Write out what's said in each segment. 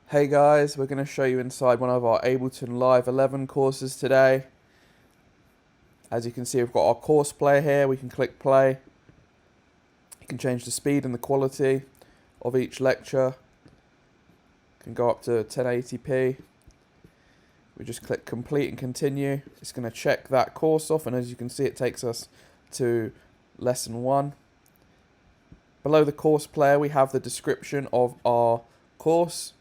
Hey guys, we're going to show you inside one of our Ableton Live 11 courses today. As you can see, we've got our course player here. We can click play. You can change the speed and the quality of each lecture. You can go up to 1080p. We just click complete and continue. It's going to check that course off, and as you can see, it takes us to lesson 1. Below the course player, we have the description of our course,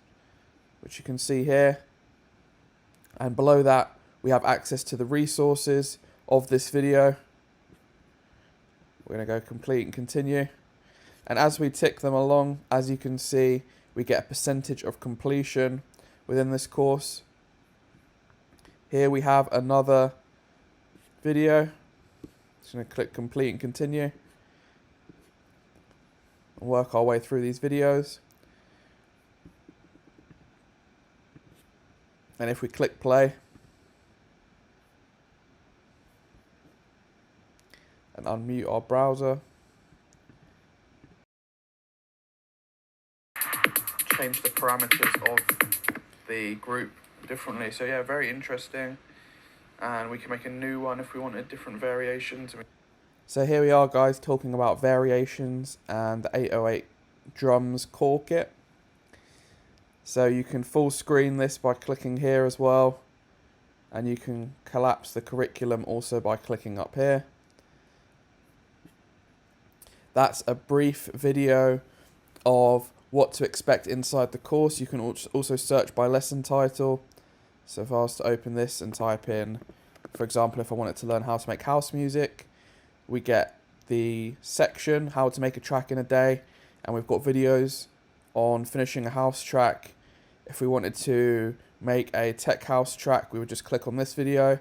which you can see here, and below that we have access to the resources of this video. We're going to go complete and continue, and as we tick them along, as you can see, we get a percentage of completion within this course. Here we have another video. Just going to click complete and continue and work our way through these videos. And if we click play and unmute our browser, change the parameters of the group differently. So yeah, very interesting. And we can make a new one if we wanted different variations. So here we are, guys, talking about variations and the 808 drums core kit. So you can full screen this by clicking here as well, and you can collapse the curriculum also by clicking up here. That's a brief video of what to expect inside the course. You can also search by lesson title. So if I was to open this and type in, for example, if I wanted to learn how to make house music, we get the section, how to make a track in a day, and we've got videos on finishing a house track. If we wanted to make a tech house track, we would just click on this video,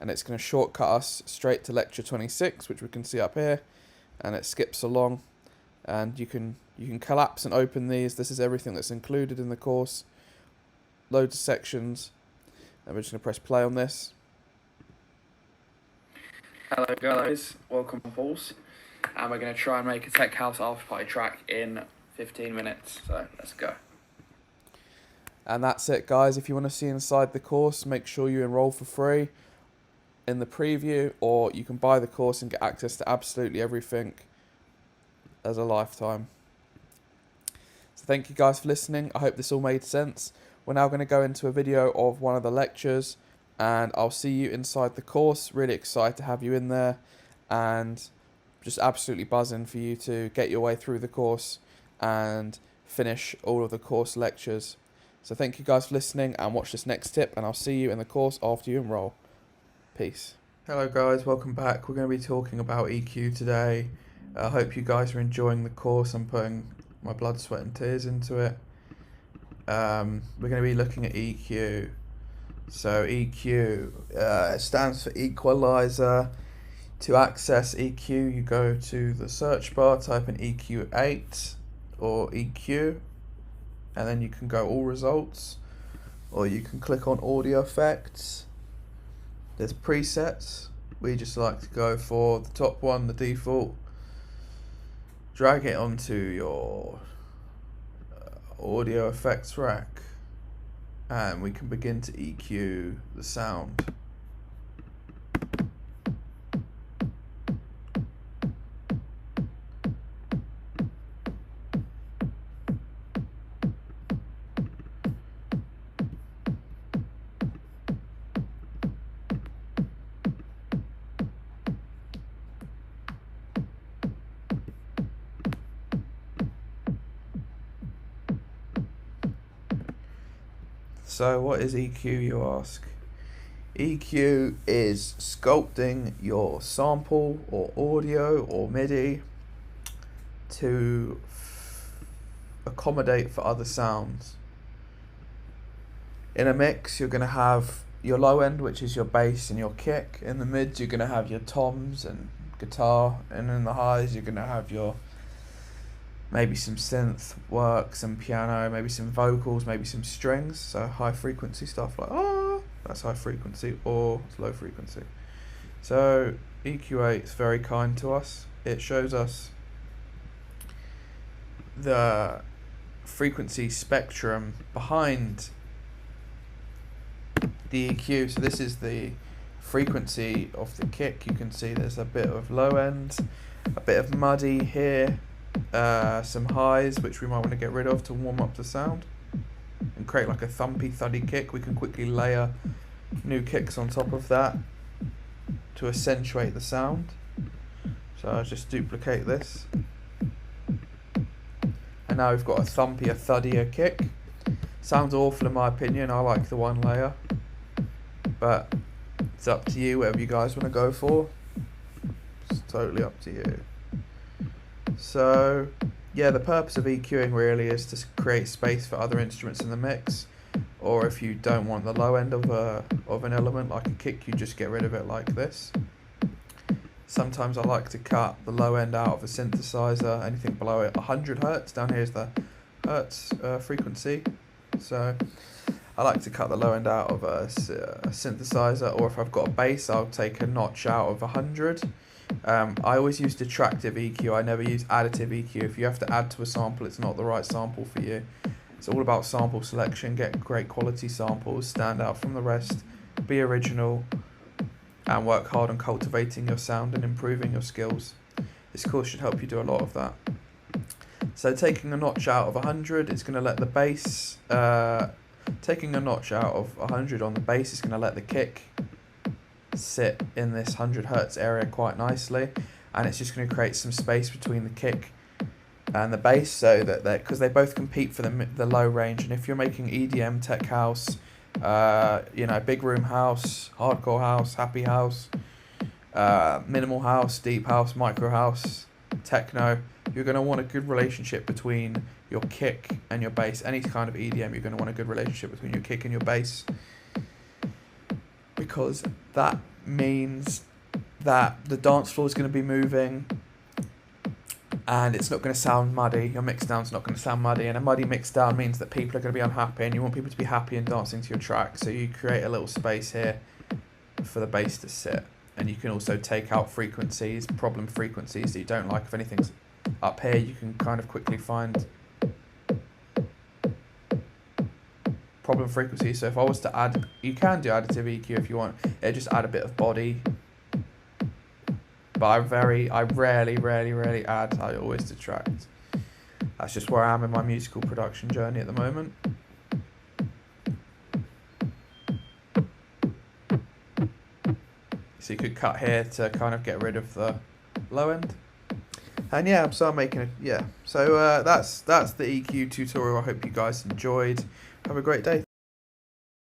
and it's going to shortcut us straight to lecture 26, which we can see up here, and it skips along. And you can collapse and open these. This is everything that's included in the course. Loads of sections. And we're just going to press play on this. Hello guys, welcome to Pulse, and we're going to try and make a tech house after party track in 15 minutes, so let's go. And that's it, guys. If you want to see inside the course, make sure you enroll for free in the preview, or you can buy the course and get access to absolutely everything as a lifetime. So thank you guys for listening. I hope this all made sense. We're now going to go into a video of one of the lectures, and I'll see you inside the course. Really excited to have you in there, and just absolutely buzzing for you to get your way through the course and finish all of the course lectures. So thank you guys for listening, and watch this next tip, and I'll see you in the course after you enroll. Peace. Hello guys, welcome back. We're going to be talking about EQ today. I hope you guys are enjoying the course. I'm putting my blood, sweat and tears into it. We're going to be looking at EQ. So EQ stands for equalizer. To access EQ, you go to the search bar, type in EQ8 or EQ, and then you can go all results, or you can click on audio effects. There's presets. We just like to go for the top one, the default. Drag it onto your audio effects rack, and we can begin to EQ the sound. So what is EQ, you ask? EQ is sculpting your sample or audio or MIDI to accommodate for other sounds. In a mix, you're going to have your low end, which is your bass and your kick. In the mids, you're going to have your toms and guitar, and in the highs, you're going to have your maybe some synth work, some piano, maybe some vocals, maybe some strings. So high frequency stuff like, oh, that's high frequency, or it's low frequency. So EQ8 is very kind to us. It shows us the frequency spectrum behind the EQ. So this is the frequency of the kick. You can see there's a bit of low end, a bit of muddy here, some highs which we might want to get rid of to warm up the sound and create like a thumpy thuddy kick. We can quickly layer new kicks on top of that to accentuate the sound. So I'll just duplicate this, and now we've got a thumpier, thuddier kick. Sounds awful in my opinion. I like the one layer, but it's up to you whatever you guys want to go for. It's totally up to you. So yeah, the purpose of EQing really is to create space for other instruments in the mix, or if you don't want the low end of an element like a kick, you just get rid of it like this. Sometimes I like to cut the low end out of a synthesizer, anything below it 100 Hertz. Down here is the Hertz frequency. So I like to cut the low end out of a synthesizer, or if I've got a bass, I'll take a notch out of 100. I always use detractive EQ, I never use additive EQ. If you have to add to a sample, it's not the right sample for you. It's all about sample selection, get great quality samples, stand out from the rest, be original, and work hard on cultivating your sound and improving your skills. This course should help you do a lot of that. So taking a notch out of 100, it's going to let the bass, taking a notch out of 100 on the bass is going to let the kick sit in this 100 Hertz area quite nicely, and it's just going to create some space between the kick and the bass, so that because they both compete for the low range. And if you're making EDM, tech house, big room house, hardcore house, happy house, minimal house, deep house, micro house, techno, you're going to want a good relationship between your kick and your bass. Any kind of EDM, you're going to want a good relationship between your kick and your bass, because that means that the dance floor is going to be moving and it's not going to sound muddy. Your mix down's not going to sound muddy, and a muddy mix down means that people are going to be unhappy, and you want people to be happy and dancing to your track. So you create a little space here for the bass to sit, and you can also take out frequencies, problem frequencies that you don't like. If anything's up here, you can kind of quickly find problem frequencies. So if I was to add, you can do additive EQ if you want. It just add a bit of body. But I rarely add. I always detract. That's just where I am in my musical production journey at the moment. So you could cut here to kind of get rid of the low end. And yeah, so I'm making it. Yeah. So that's the EQ tutorial. I hope you guys enjoyed. Have a great day.